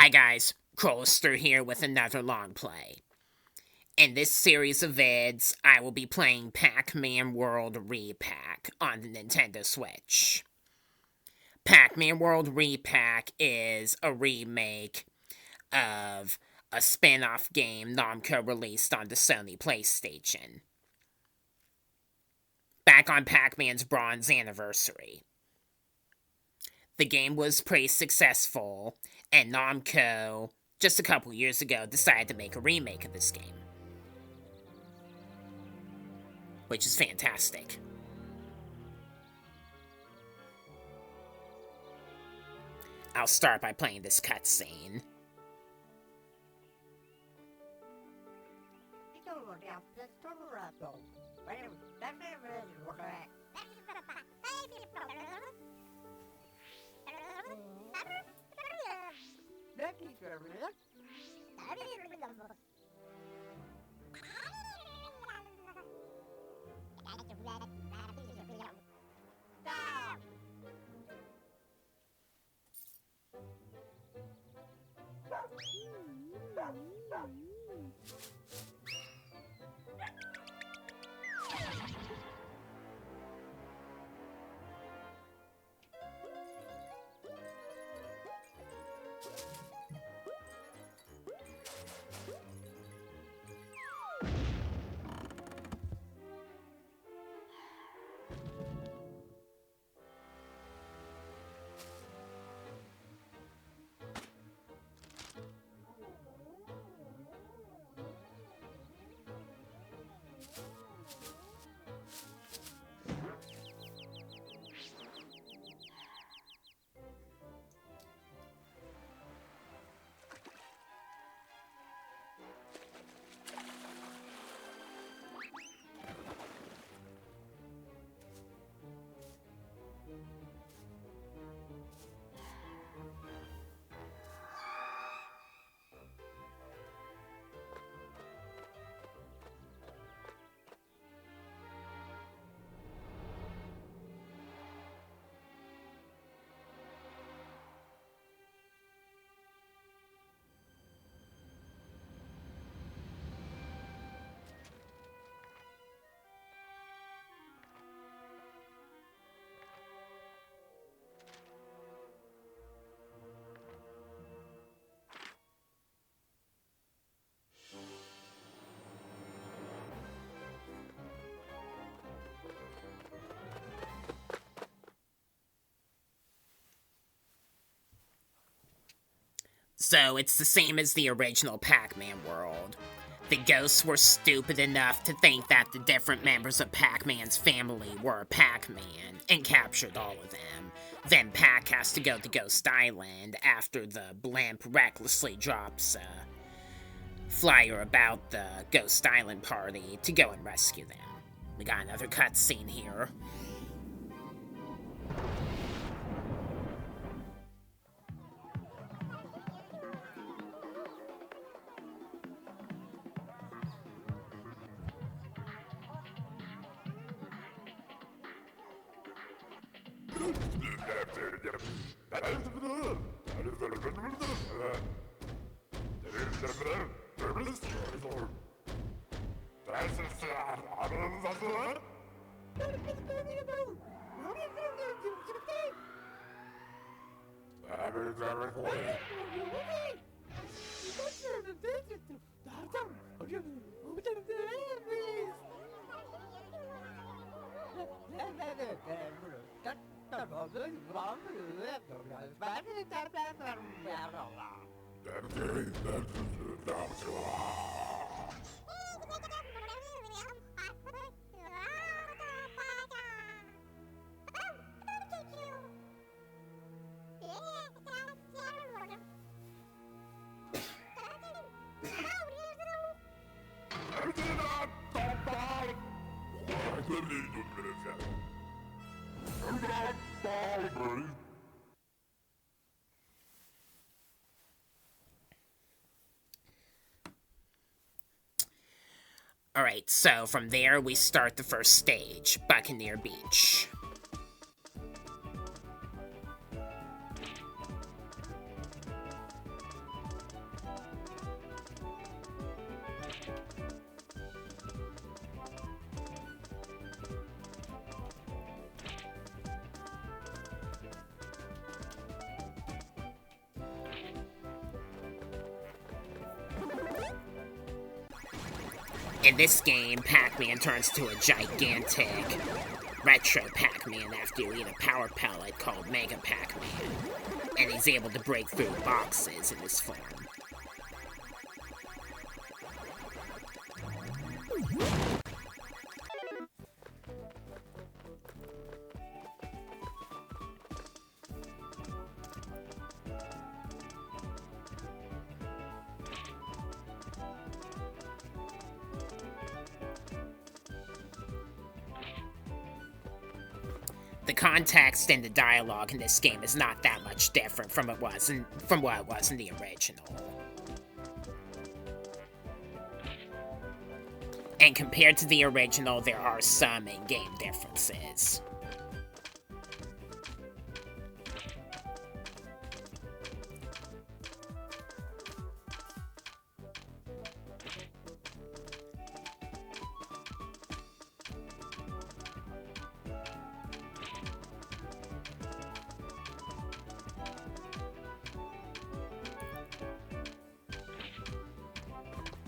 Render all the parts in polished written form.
Hi guys, Corsair here with another long play. In this series of vids, I will be playing Pac-Man World Re-Pac on the Nintendo Switch. Pac-Man World Re-Pac is a remake of a spin-off game Namco released on the Sony PlayStation. Back on Pac-Man's bronze anniversary. The game was pretty successful, and Namco, just a couple years ago, decided to make a remake of this game. Which is fantastic. I'll start by playing this cutscene. So it's the same as the original Pac-Man world. The ghosts were stupid enough to think that the different members of Pac-Man's family were Pac-Man and captured all of them. Then Pac has to go to Ghost Island after the blimp recklessly drops a flyer about the Ghost Island party to go and rescue them. We got another cutscene here. Alright, so from there we start the first stage, Buccaneer Beach. In this game, Pac-Man turns to a gigantic retro Pac-Man after you eat a power pellet called Mega Pac-Man, and he's able to break through boxes in this form. The context and the dialogue in this game is not that much different from what it was in the original. And compared to the original, there are some in-game differences.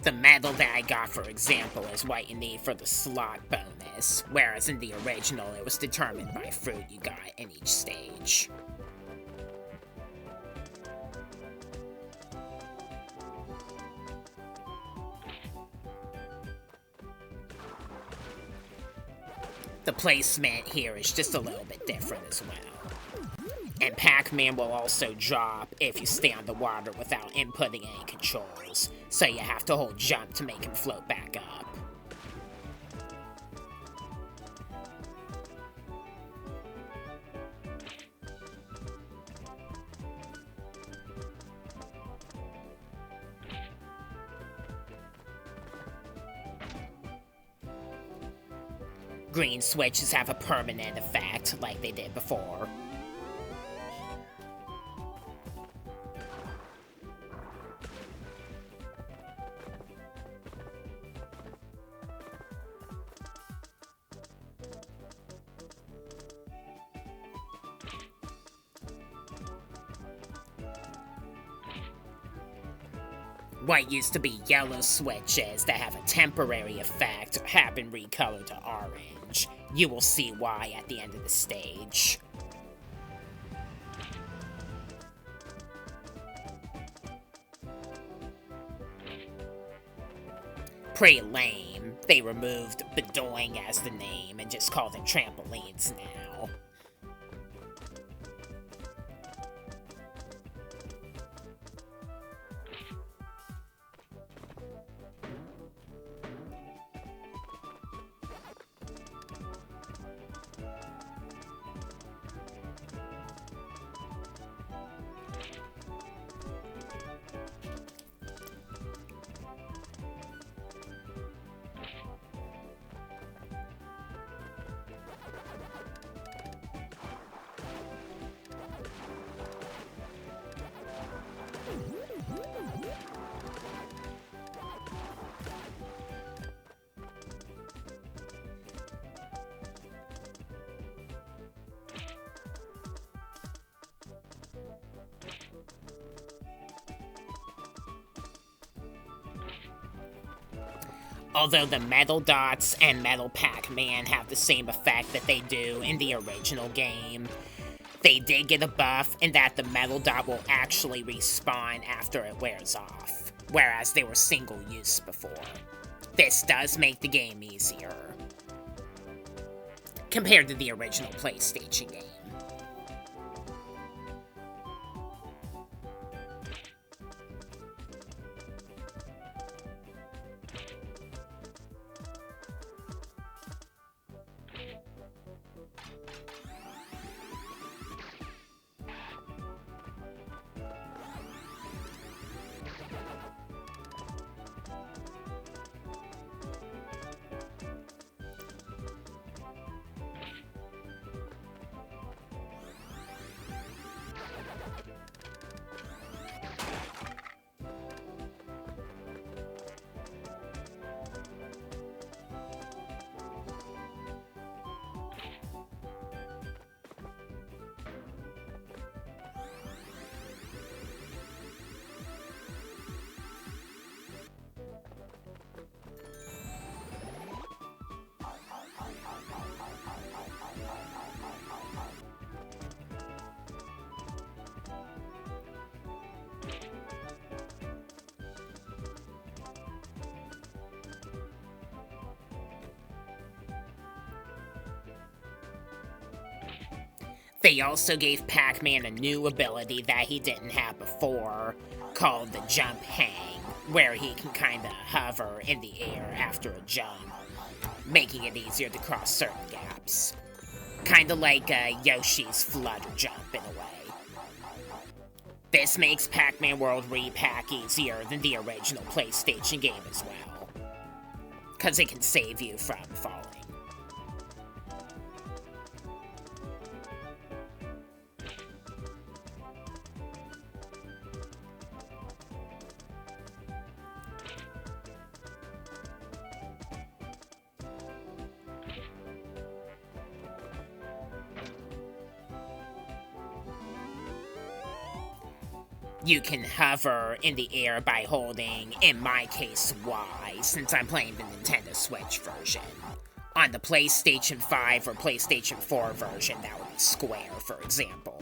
The medal that I got, for example, is what you need for the slot bonus, whereas in the original it was determined by fruit you got in each stage. The placement here is just a little bit different as well. And Pac-Man will also drop if you stay on the water without inputting any controls, so you have to hold jump to make him float back up. Green switches have a permanent effect, like they did before. What used to be yellow switches that have a temporary effect have been recolored to orange. You will see why at the end of the stage. Pretty lame. They removed Bedoing as the name and just called them trampolines now. Although the metal dots and metal Pac-Man have the same effect that they do in the original game, they did get a buff in that the metal dot will actually respawn after it wears off, whereas they were single use before. This does make the game easier compared to the original PlayStation game. They also gave Pac-Man a new ability that he didn't have before, called the jump hang, where he can kinda hover in the air after a jump, making it easier to cross certain gaps. Kinda like Yoshi's flutter jump in a way. This makes Pac-Man World Re-Pac easier than the original PlayStation game as well, cause it can save you from falling. You can hover in the air by holding, in my case, Y, since I'm playing the Nintendo Switch version. On the PlayStation 5 or PlayStation 4 version, that would be square, for example.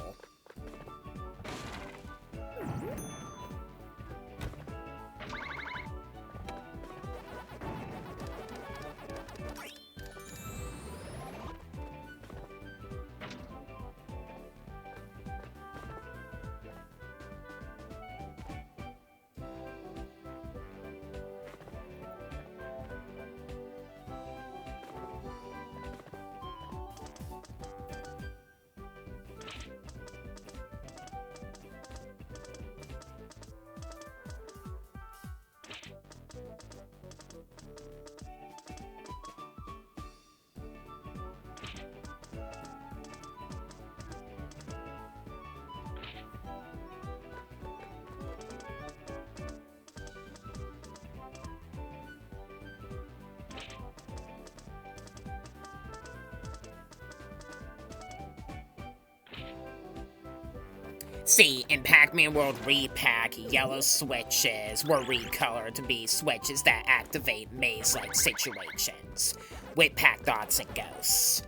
See, in Pac-Man World Re-Pac, yellow switches were recolored to be switches that activate maze-like situations, with Pac Dots and Ghosts.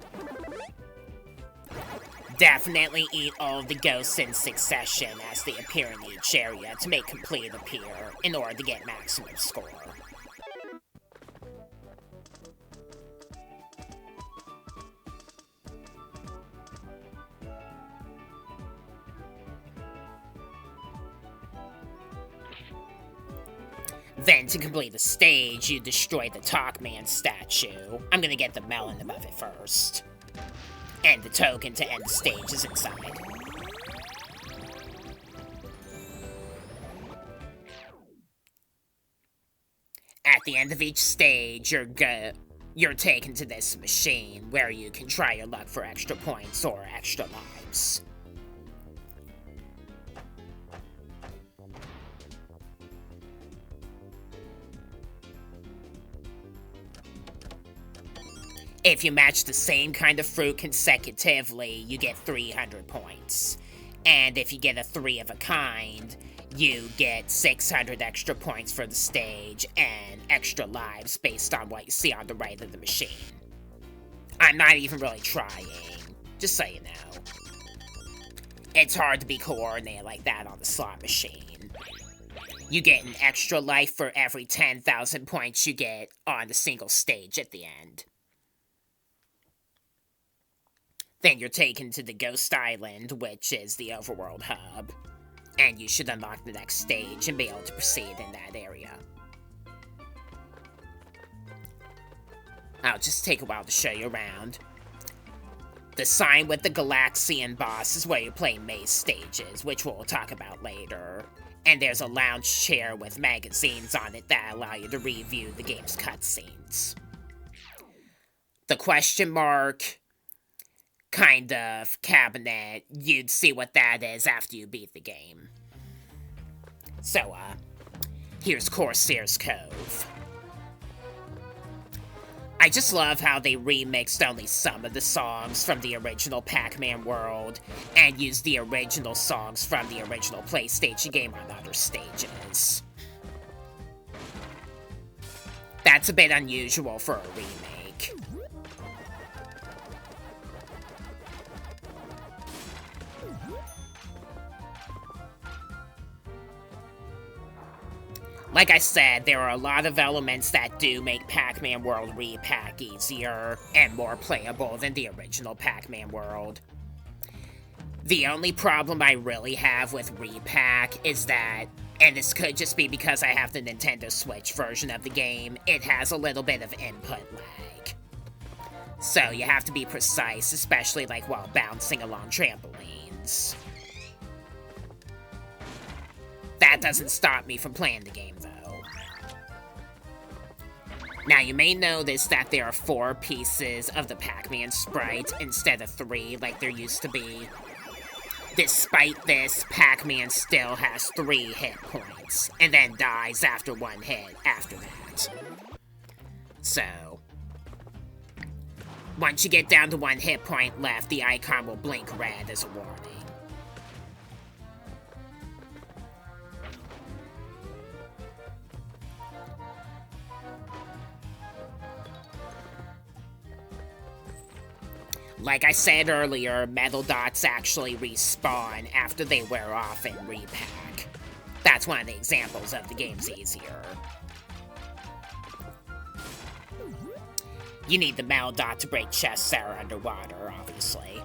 Definitely eat all of the ghosts in succession as they appear in each area to make complete appear in order to get maximum score. Then, to complete the stage, you destroy the Toc-Man statue. I'm gonna get the melon above it first. And the token to end the stage is inside. At the end of each stage, you're taken to this machine, where you can try your luck for extra points or extra lives. If you match the same kind of fruit consecutively, you get 300 points. And if you get a 3 of a kind, you get 600 extra points for the stage and extra lives based on what you see on the right of the machine. I'm not even really trying, just so you know. It's hard to be coordinated like that on the slot machine. You get an extra life for every 10,000 points you get on a single stage at the end. Then you're taken to the Ghost Island, which is the overworld hub, and you should unlock the next stage and be able to proceed in that area. I'll just take a while to show you around. The sign with the Galaxian boss is where you play maze stages, which we'll talk about later. And there's a lounge chair with magazines on it that allow you to review the game's cutscenes. The question mark kind of cabinet, you'd see what that is after you beat the game. So, here's Corsair's Cove. I just love how they remixed only some of the songs from the original Pac-Man World and used the original songs from the original PlayStation game on other stages. That's a bit unusual for a remake. Like I said, there are a lot of elements that do make Pac-Man World Re-Pac easier and more playable than the original Pac-Man World. The only problem I really have with Re-Pac is that, and this could just be because I have the Nintendo Switch version of the game, it has a little bit of input lag. So you have to be precise, especially like while bouncing along trampolines. That doesn't stop me from playing the game though. Now you may notice that there are 4 pieces of the Pac-Man sprite instead of 3 like there used to be. Despite this, Pac-Man still has 3 hit points, and then dies after 1 hit after that. So, once you get down to 1 hit point left, the icon will blink red as a warning. Like I said earlier, metal dots actually respawn after they wear off in Re-Pac. That's one of the examples of the game's easier. You need the metal dot to break chests that are underwater, obviously.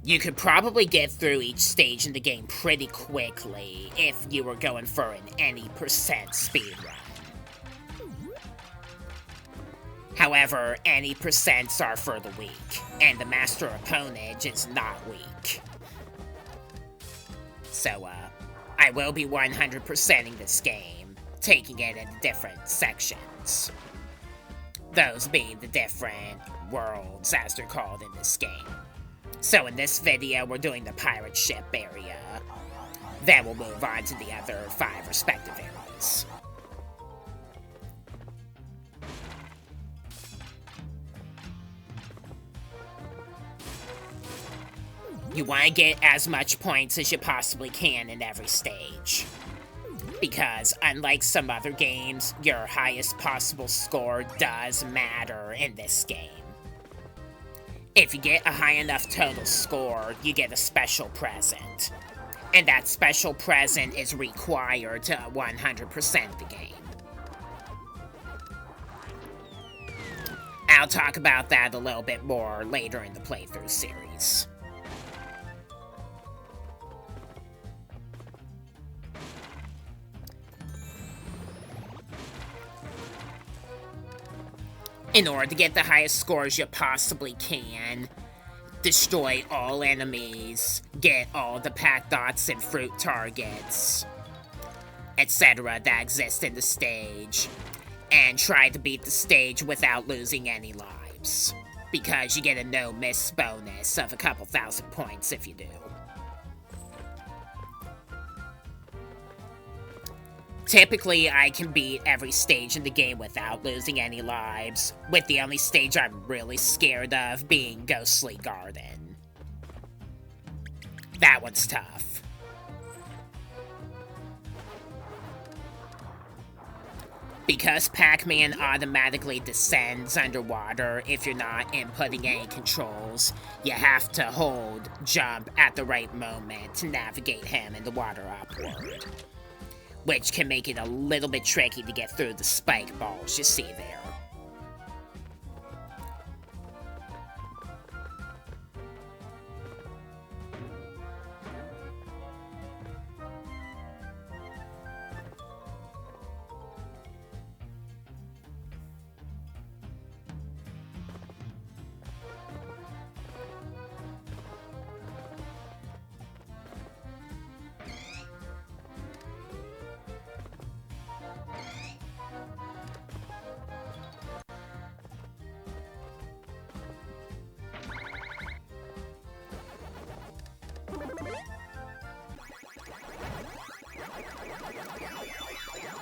You could probably get through each stage in the game pretty quickly if you were going for an any percent speedrun. However, any percents are for the weak, and the master opponent is not weak. So, I will be 100%ing this game, taking it into different sections. Those being the different worlds, as they're called in this game. So in this video, we're doing the pirate ship area. Then we'll move on to the other 5 respective areas. You want to get as much points as you possibly can in every stage. Because, unlike some other games, your highest possible score does matter in this game. If you get a high enough total score, you get a special present. And that special present is required to 100% the game. I'll talk about that a little bit more later in the playthrough series. In order to get the highest scores you possibly can, destroy all enemies, get all the Pac dots and fruit targets, etc. that exist in the stage, and try to beat the stage without losing any lives, because you get a no-miss bonus of a couple thousand points if you do. Typically, I can beat every stage in the game without losing any lives, with the only stage I'm really scared of being Ghostly Garden. That one's tough. Because Pac-Man automatically descends underwater if you're not inputting any controls, you have to hold jump at the right moment to navigate him in the water upward. Which can make it a little bit tricky to get through the spike balls you see there.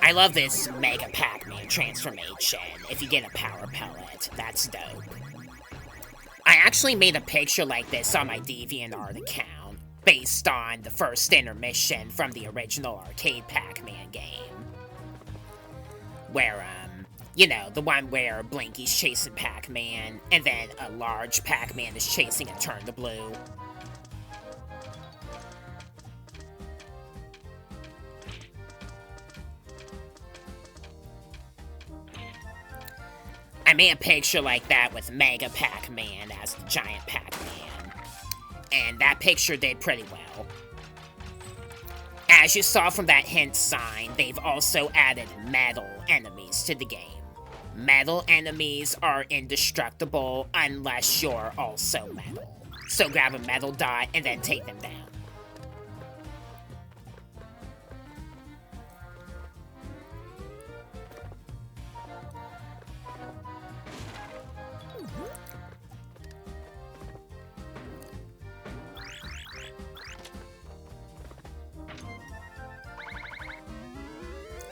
I love this Mega Pac-Man transformation. If you get a power pellet, that's dope. I actually made a picture like this on my DeviantArt account, based on the first intermission from the original arcade Pac-Man game. Where, you know, the one where Blinky's chasing Pac-Man, and then a large Pac-Man is chasing a turn to blue. I made a picture like that with Mega Pac-Man as the giant Pac-Man, and that picture did pretty well. As you saw from that hint sign, they've also added metal enemies to the game. Metal enemies are indestructible unless you're also metal. So grab a metal dot and then take them down.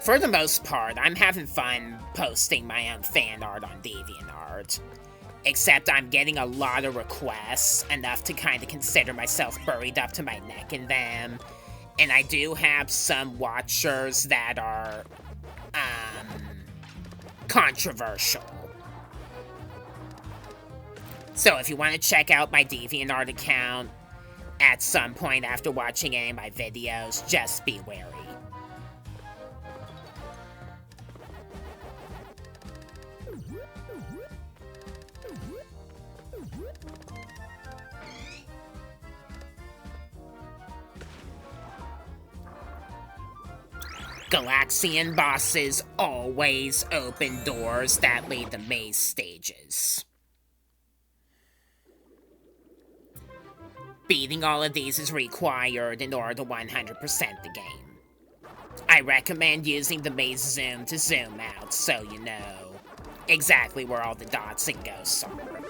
For the most part, I'm having fun posting my own fan art on DeviantArt. Except I'm getting a lot of requests, enough to kind of consider myself buried up to my neck in them. And I do have some watchers that are, controversial. So if you want to check out my DeviantArt account at some point after watching any of my videos, just be wary. Galaxian bosses always open doors that lead to maze stages. Beating all of these is required in order to 100% the game. I recommend using the maze zoom to zoom out so you know exactly where all the dots and ghosts are.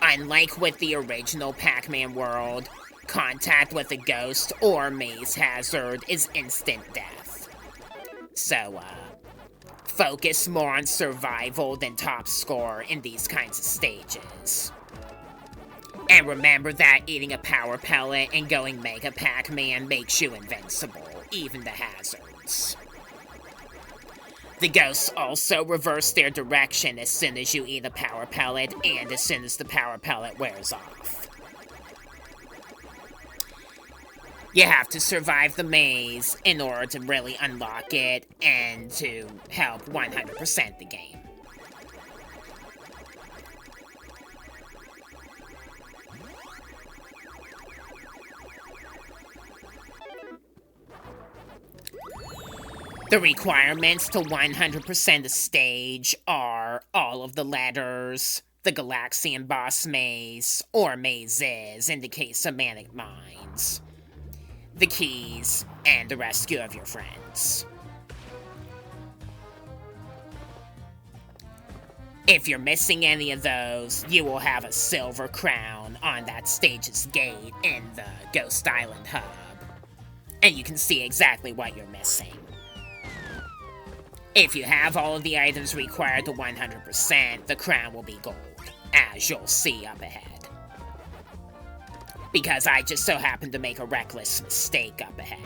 Unlike with the original Pac-Man World, contact with a ghost or maze hazard is instant death. So, focus more on survival than top score in these kinds of stages. And remember that eating a power pellet and going Mega Pac-Man makes you invincible, even to hazards. The ghosts also reverse their direction as soon as you eat a power pellet and as soon as the power pellet wears off. You have to survive the maze in order to really unlock it and to help 100% the game. The requirements to 100% the stage are all of the letters, the Galaxian boss maze, or mazes in the case of Manic Mines, the keys, and the rescue of your friends. If you're missing any of those, you will have a silver crown on that stage's gate in the Ghost Island hub, and you can see exactly what you're missing. If you have all of the items required to 100%, the crown will be gold, as you'll see up ahead. Because I just so happened to make a reckless mistake up ahead.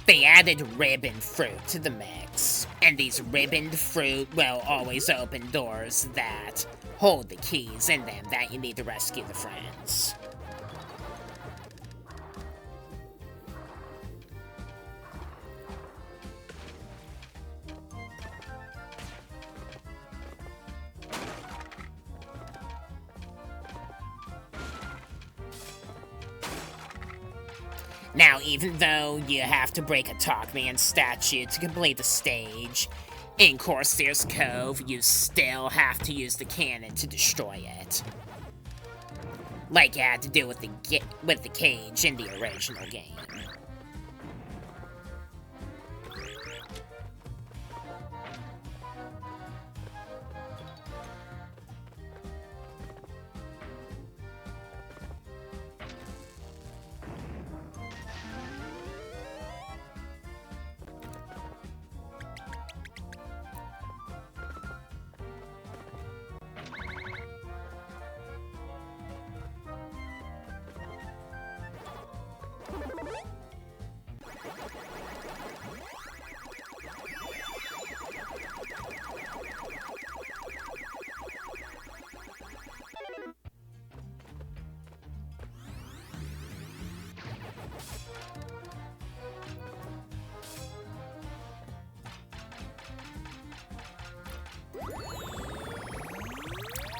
They added ribbon fruit to the mix, and these ribboned fruit will always open doors that hold the keys in them that you need to rescue the friends. Now, even though you have to break a Toc-Man statue to complete the stage, in Corsair's Cove, you still have to use the cannon to destroy it. like you had to do with the cage in the original game.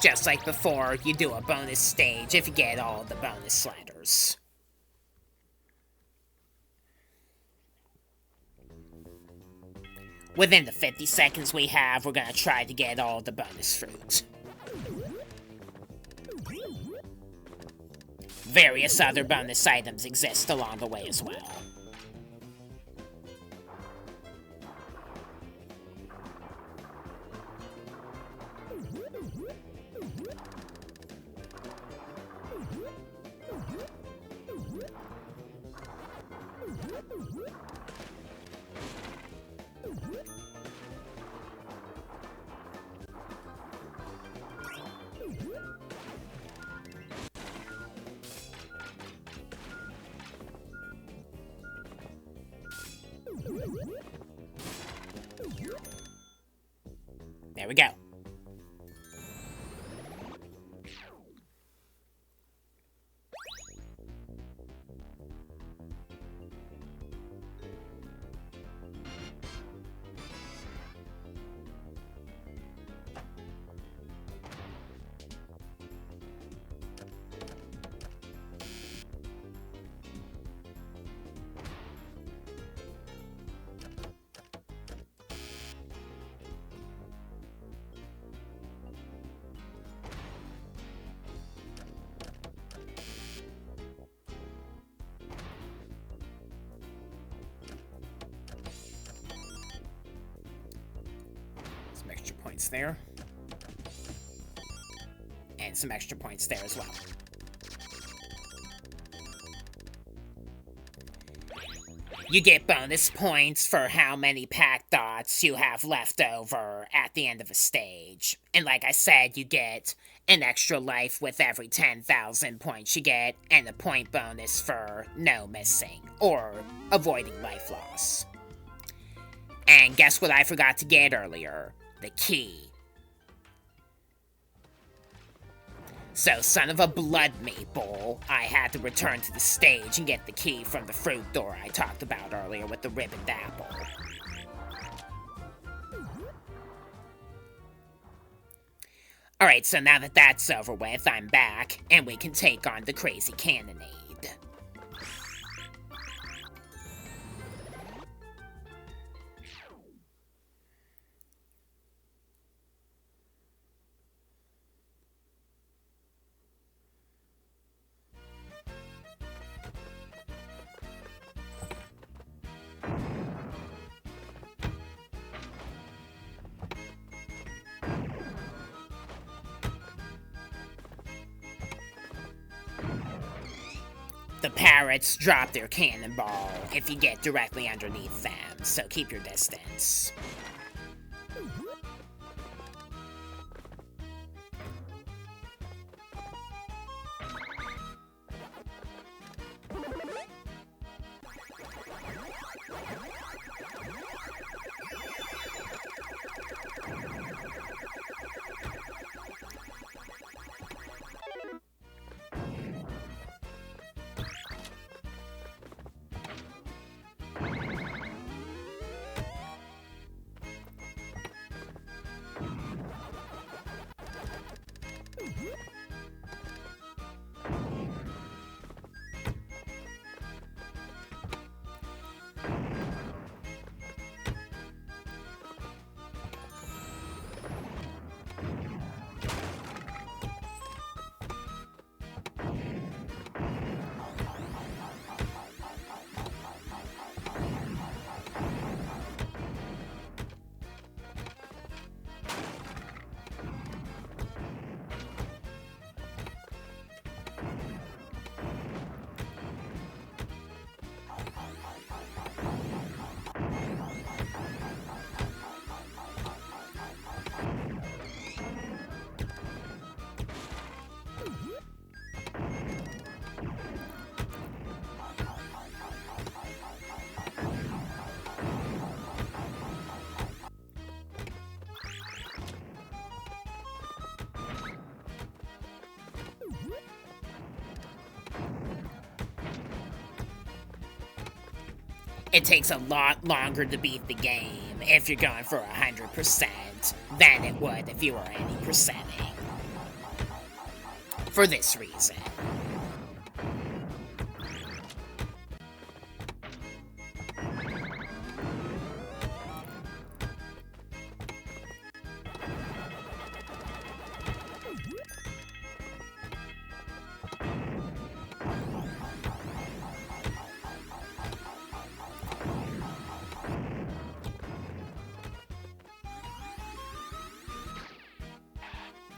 Just like before, you do a bonus stage if you get all the bonus letters. Within the 50 seconds we have, we're gonna try to get all the bonus fruit. Various other bonus items exist along the way as well. There we go. Some extra points there. And some extra points there as well. You get bonus points for how many pack dots you have left over at the end of a stage. And like I said, you get an extra life with every 10,000 points you get, and a point bonus for no missing, or avoiding life loss. And guess what I forgot to get earlier? The key. So, son of a blood maple, I had to return to the stage and get the key from the fruit door I talked about earlier with the ribboned apple. Alright, so now that that's over with, I'm back, and we can take on the crazy Cannonade. The parrots drop their cannonball if you get directly underneath them, so keep your distance. It takes a lot longer to beat the game if you're going for 100% than it would if you were any percenting. For this reason.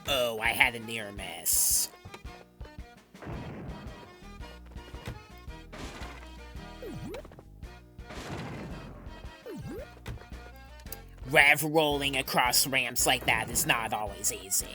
Oh, I had a near miss. Rev rolling across ramps like that is not always easy.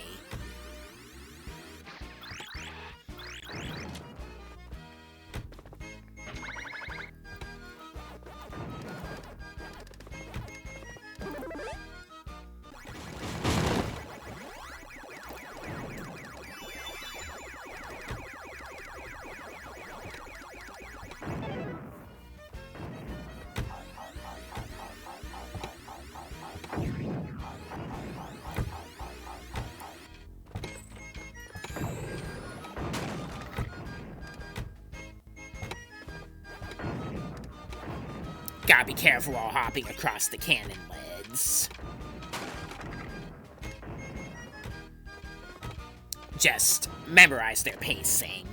Gotta be careful while hopping across the cannon lids. Just memorize their pacing.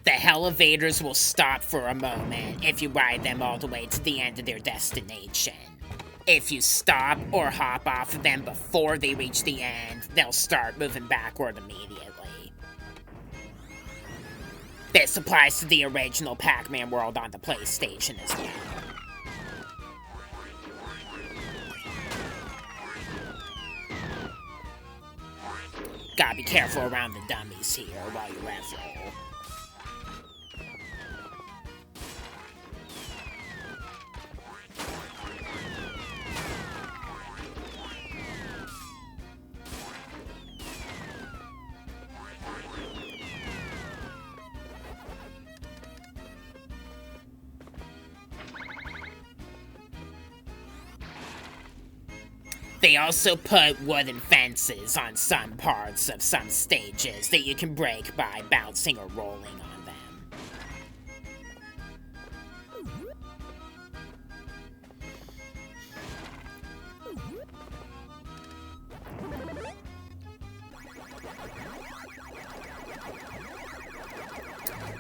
The elevators will stop for a moment if you ride them all the way to the end of their destination. If you stop or hop off of them before they reach the end, they'll start moving backward immediately. This applies to the original Pac-Man World on the PlayStation as well. Gotta be careful around the dummies here while you rev roll. They also put wooden fences on some parts of some stages that you can break by bouncing or rolling on them.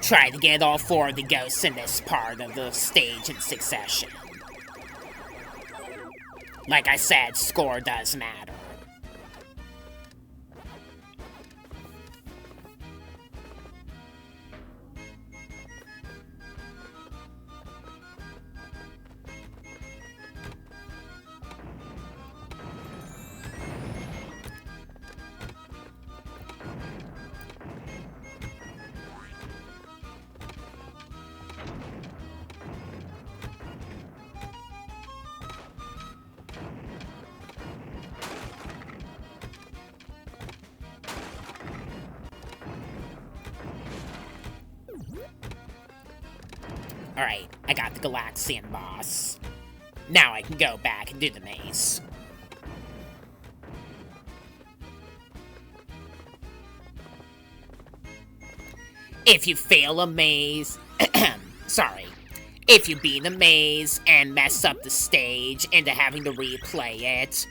Try to get all 4 of the ghosts in this part of the stage in succession. Like I said, score does matter. Alright, I got the Galaxian boss. Now I can go back and do the maze. If you fail a maze... sorry. If you beat a maze and mess up the stage into having to replay it,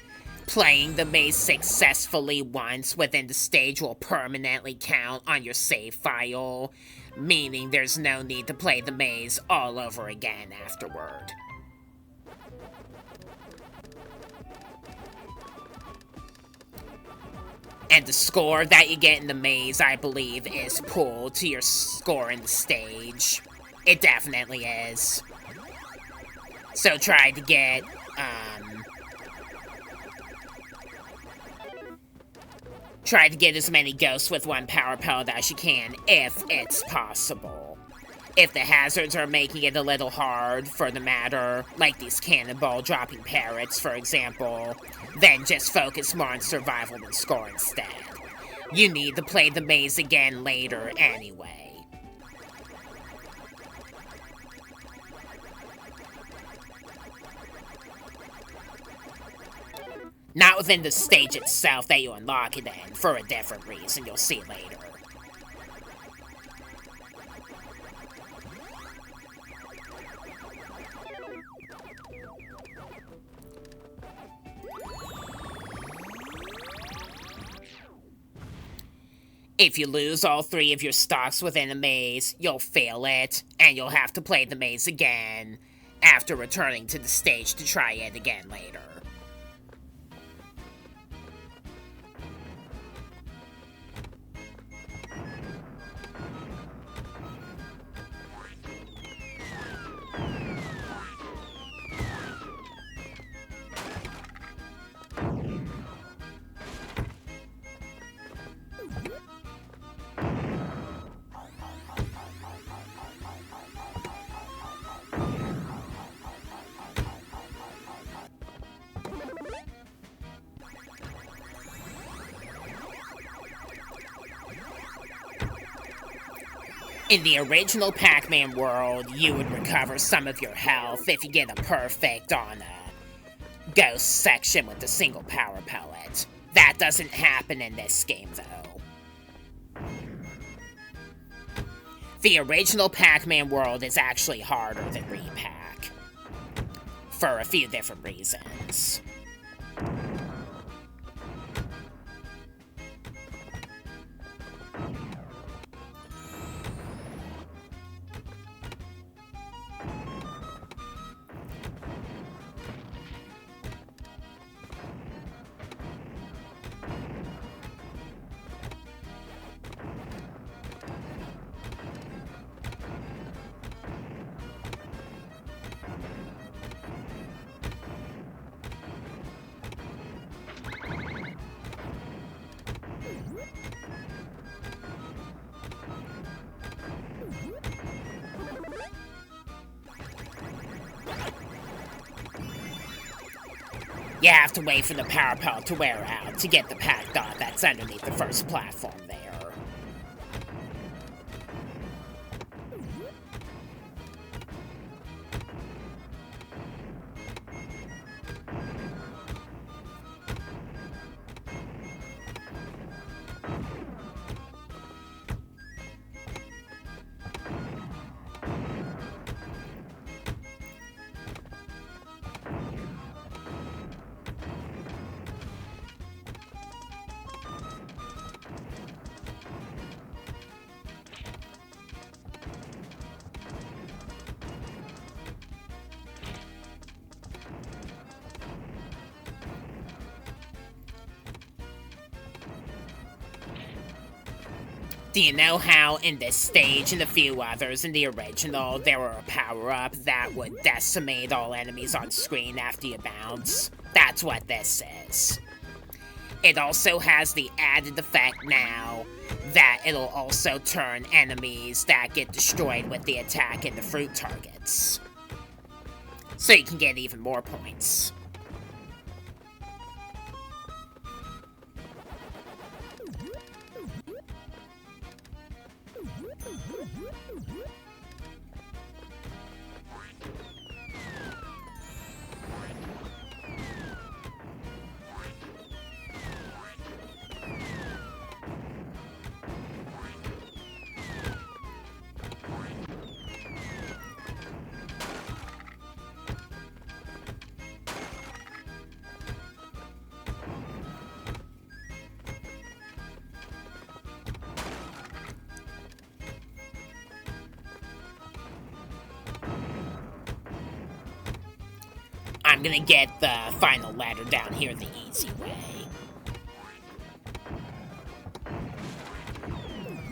playing the maze successfully once within the stage will permanently count on your save file, meaning there's no need to play the maze all over again afterward. And the score that you get in the maze, I believe, is pulled to your score in the stage. It definitely is. So try to get, try to get as many ghosts with 1 power pellet as you can, if it's possible. If the hazards are making it a little hard for the matter, like these cannonball dropping parrots, for example, then just focus more on survival than score instead. You need to play the maze again later anyway. Not within the stage itself that you unlock it in, for a different reason you'll see later. If you lose all 3 of your stocks within a maze, you'll fail it, and you'll have to play the maze again, after returning to the stage to try it again later. In the original Pac-Man world, you would recover some of your health if you get a perfect on a ghost section with a single power pellet. That doesn't happen in this game, though. The original Pac-Man world is actually harder than Re-Pac, for a few different reasons. You have to wait for the power pellet to wear out to get the Pac dot that's underneath the first platform there. Do you know how in this stage and a few others in the original, there were a power-up that would decimate all enemies on screen after you bounce? That's what this is. It also has the added effect now that it'll also turn enemies that get destroyed with the attack into fruit targets. So you can get even more points. I'm gonna get the final ladder down here the easy way.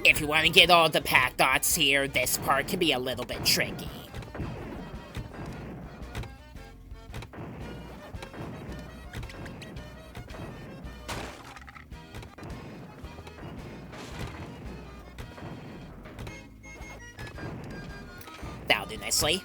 If you want to get all the Pac dots here, this part can be a little bit tricky. nicely.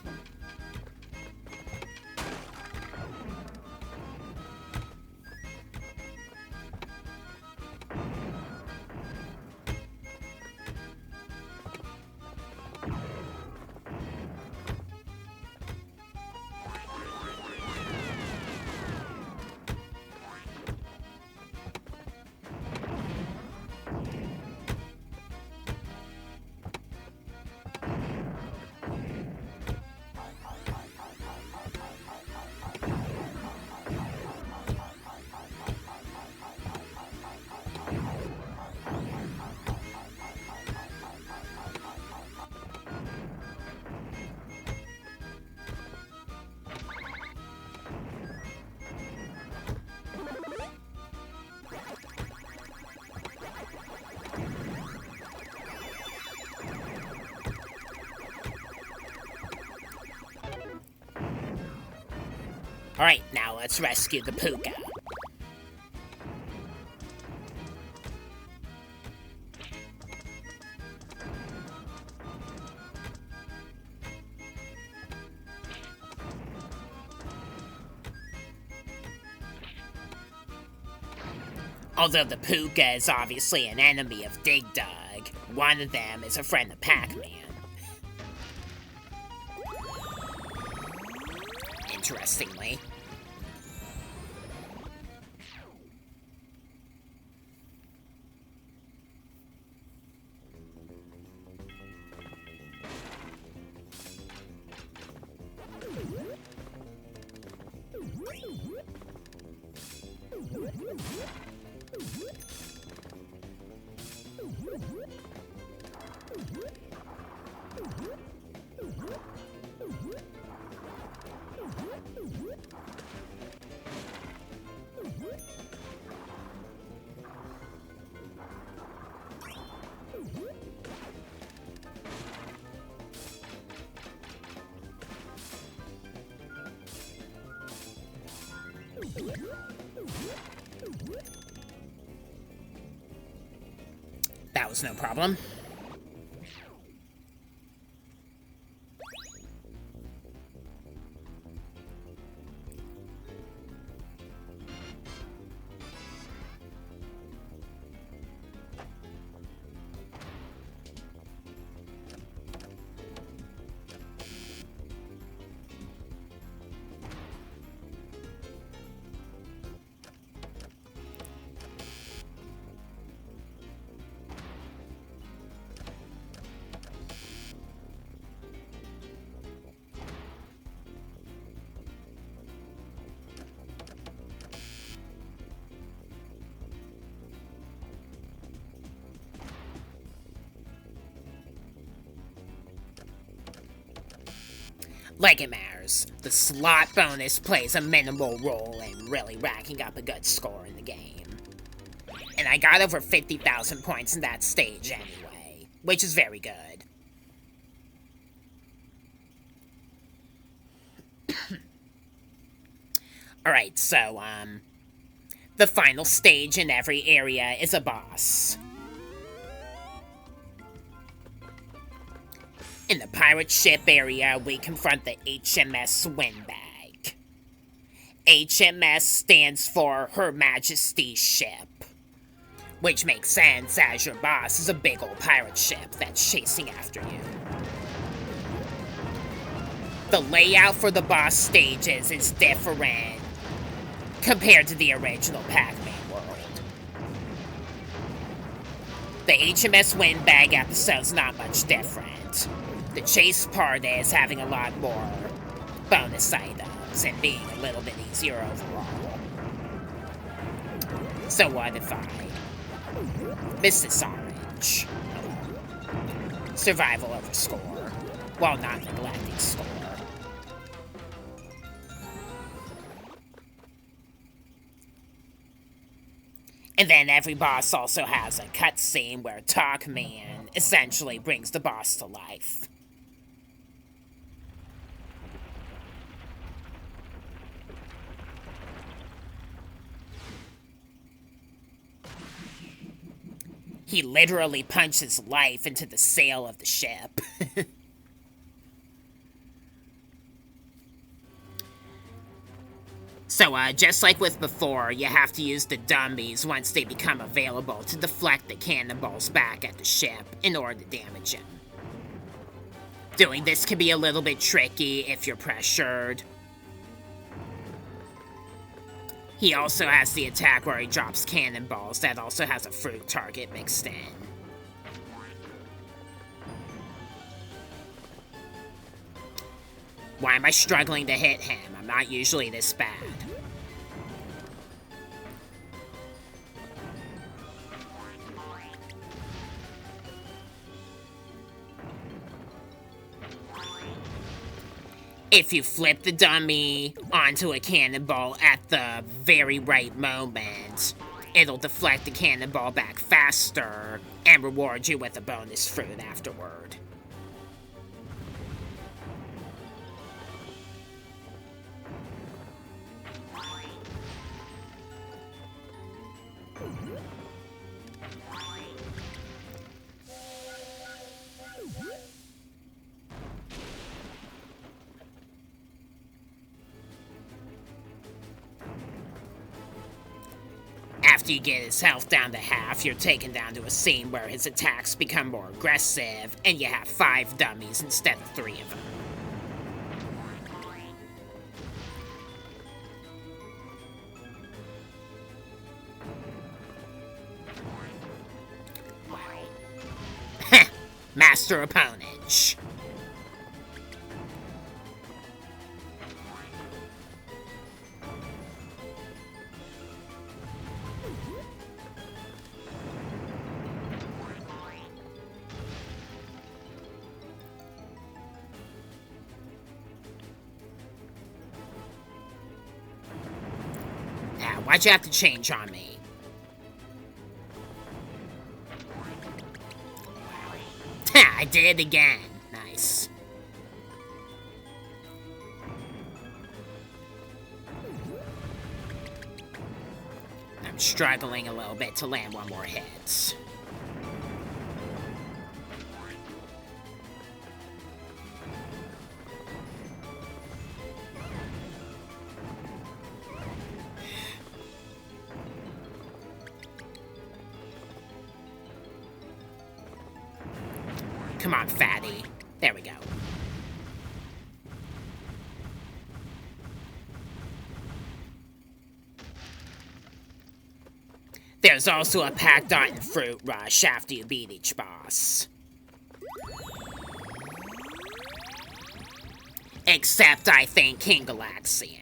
Alright, now let's rescue the puka. Although the puka is obviously an enemy of Dig Dug, one of them is a friend of Pac-Man. Interestingly. That was no problem. Like it matters, the slot bonus plays a minimal role in really racking up a good score in the game. And I got over 50,000 points in that stage anyway, which is very good. Alright, so, the final stage in every area is a boss. In the pirate ship area, we confront the HMS Windbag. HMS stands for Her Majesty's Ship, which makes sense as your boss is a big old pirate ship that's chasing after you. The layout for the boss stages is different compared to the original Pac-Man world. The HMS Windbag episode's not much different. The chase part is having a lot more bonus items and being a little bit easier overall. So what if I miss this orange? Survival over score, while not neglecting score. And then every boss also has a cutscene where Toc-Man essentially brings the boss to life. He literally punches life into the sail of the ship. So, just like with before, you have to use the dummies once they become available to deflect the cannonballs back at the ship in order to damage them. Doing this can be a little bit tricky if you're pressured. He also has the attack where he drops cannonballs that also has a fruit target mixed in. Why am I struggling to hit him? I'm not usually this bad. If you flip the dummy onto a cannonball at the very right moment, it'll deflect the cannonball back faster and reward you with a bonus fruit afterward. After you get his health down to half, you're taken down to a scene where his attacks become more aggressive, and you have 5 dummies instead of 3 of them. Wow. Master opponent. Why'd you have to change on me? I did again. Nice. I'm struggling a little bit to land one more hit. Come on, fatty. There we go. There's also a packed dot and fruit rush after you beat each boss. Except, I think, King Galaxian.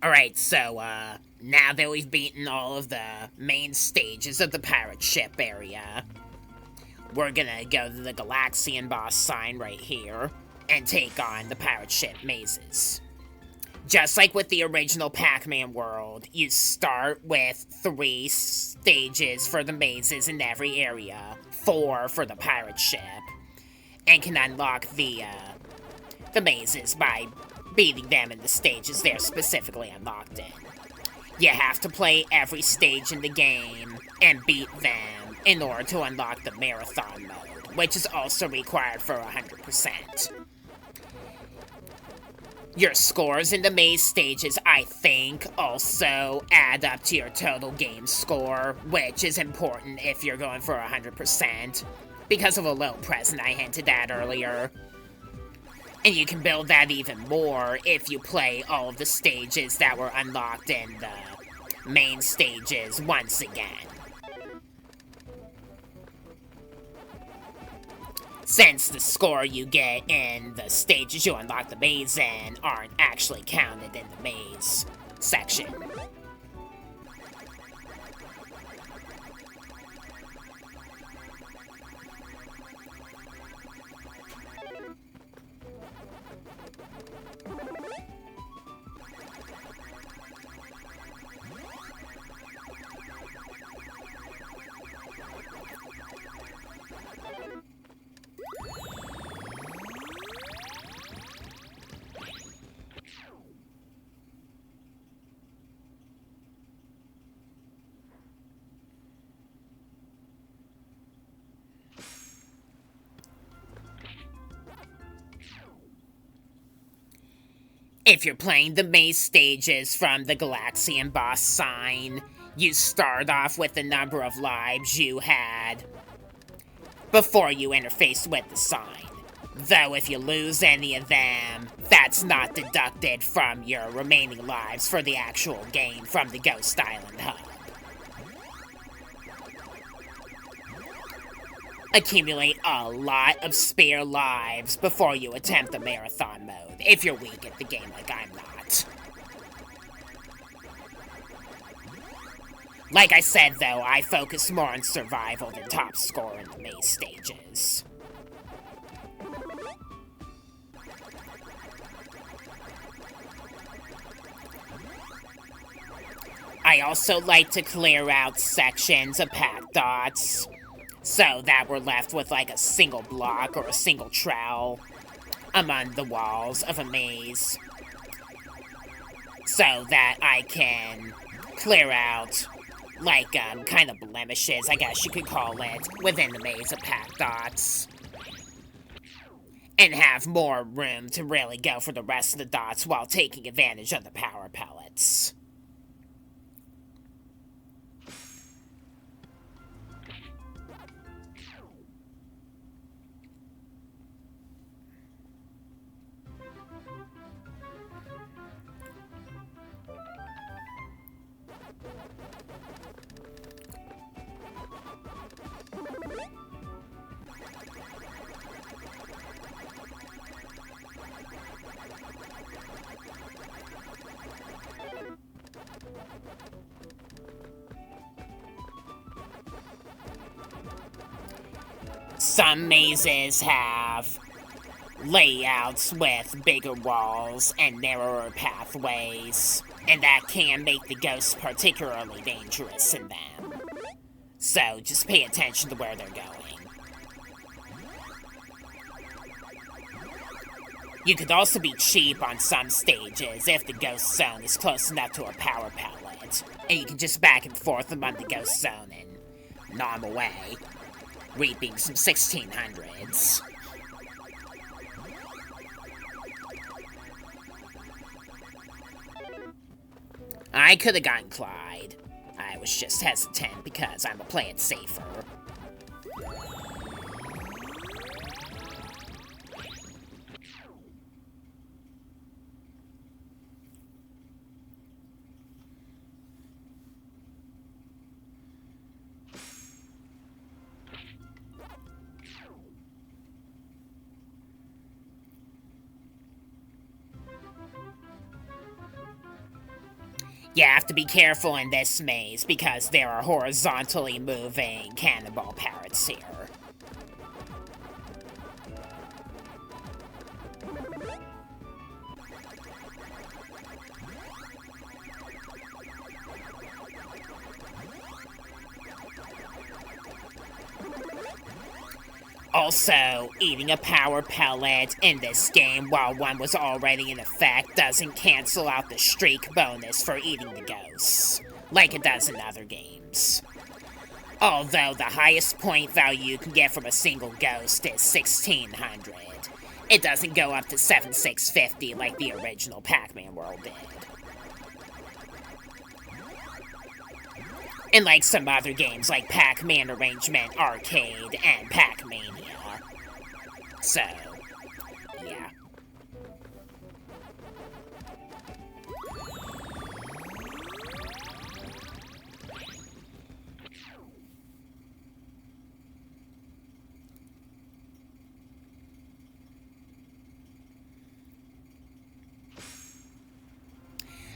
Alright, so, now that we've beaten all of the main stages of the pirate ship area, we're gonna go to the Galaxian boss sign right here, and take on the pirate ship mazes. Just like with the original Pac-Man world, you start with 3 stages for the mazes in every area, 4 for the pirate ship, and can unlock the mazes by beating them in the stages they're specifically unlocked in. You have to play every stage in the game and beat them in order to unlock the marathon mode, which is also required for 100%. Your scores in the maze stages, I think, also add up to your total game score, which is important if you're going for 100%, because of a little present I hinted at earlier. And you can build that even more if you play all of the stages that were unlocked in the main stages once again. Since the score you get in the stages you unlock the maze in aren't actually counted in the maze section. If you're playing the maze stages from the Galaxian boss sign, you start off with the number of lives you had before you interface with the sign. Though if you lose any of them, that's not deducted from your remaining lives for the actual game from the Ghost Island hub. Accumulate a lot of spare lives before you attempt the marathon mode, if you're weak at the game like I'm not. Like I said though, I focus more on survival than top score in the maze stages. I also like to clear out sections of pack dots, so that we're left with like a single block or a single trowel among the walls of a maze, so that I can clear out like kind of blemishes, I guess you could call it, within the maze of pack dots, and have more room to really go for the rest of the dots while taking advantage of the power pellets. Some mazes have layouts with bigger walls and narrower pathways, and that can make the ghosts particularly dangerous in them. So just pay attention to where they're going. You could also be cheap on some stages if the ghost zone is close enough to a power pellet, and you can just back and forth among the ghost zone and gnaw 'em away, reaping some 1600s. I could have gotten Clyde. I was just hesitant because I'm a play it safer. You have to be careful in this maze because there are horizontally moving cannonball parrots here. Also, eating a power pellet in this game while one was already in effect doesn't cancel out the streak bonus for eating the ghosts, like it does in other games. Although the highest point value you can get from a single ghost is 1600, it doesn't go up to 7650 like the original Pac-Man World did. And like some other games like Pac-Man Arrangement Arcade and Pac-Mania. So, yeah.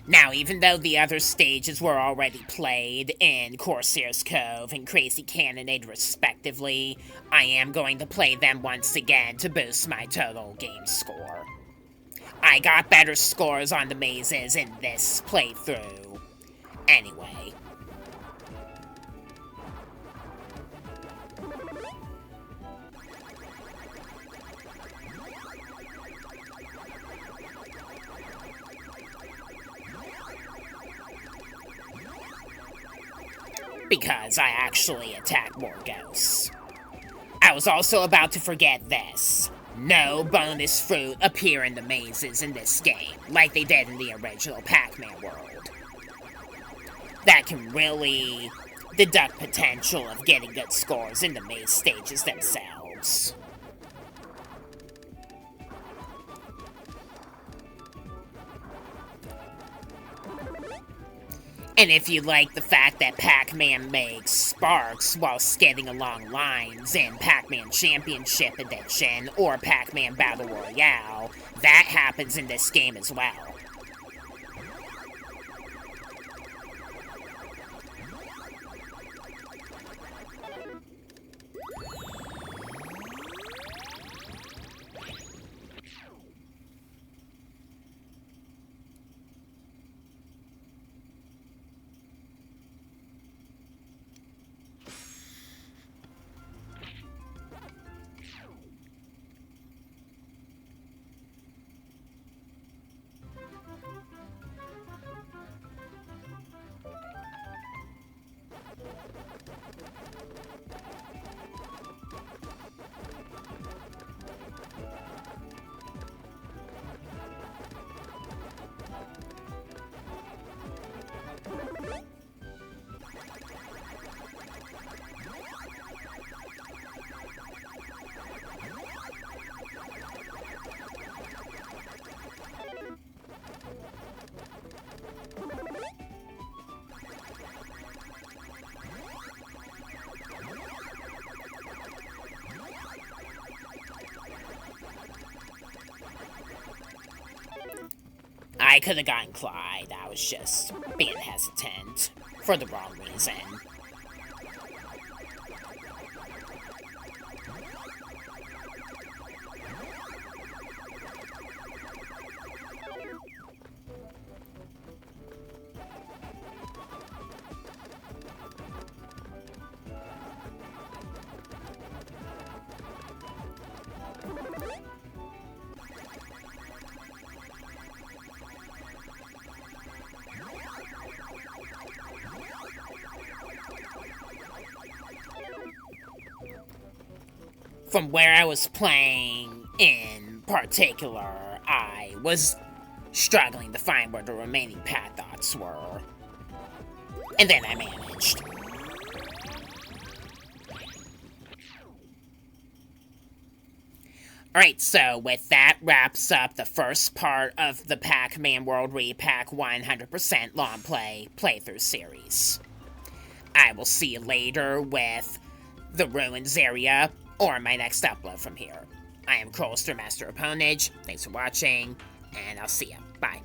Now, even though the other stages were already played in Corsair's Cove and Crazy Cannonade respectively, I am going to play them once again to boost my total game score. I got better scores on the mazes in this playthrough. Anyway. Because I actually attack more ghosts. I was also about to forget this. No bonus fruit appear in the mazes in this game, like they did in the original Pac-Man world. That can really deduct potential of getting good scores in the maze stages themselves. And if you like the fact that Pac-Man makes sparks while skating along lines in Pac-Man Championship Edition or Pac-Man Battle Royale, that happens in this game as well. I could have gotten Clyde, I was just being hesitant for the wrong reason. From where I was playing in particular, I was struggling to find where the remaining path dots were. And then I managed. Alright, so with that wraps up the first part of the Pac-Man World Re-Pac 100% long play playthrough series. I will see you later with the Ruins area, or my next upload from here. I am Corsair Master Opponage. Thanks for watching, and I'll see ya. Bye.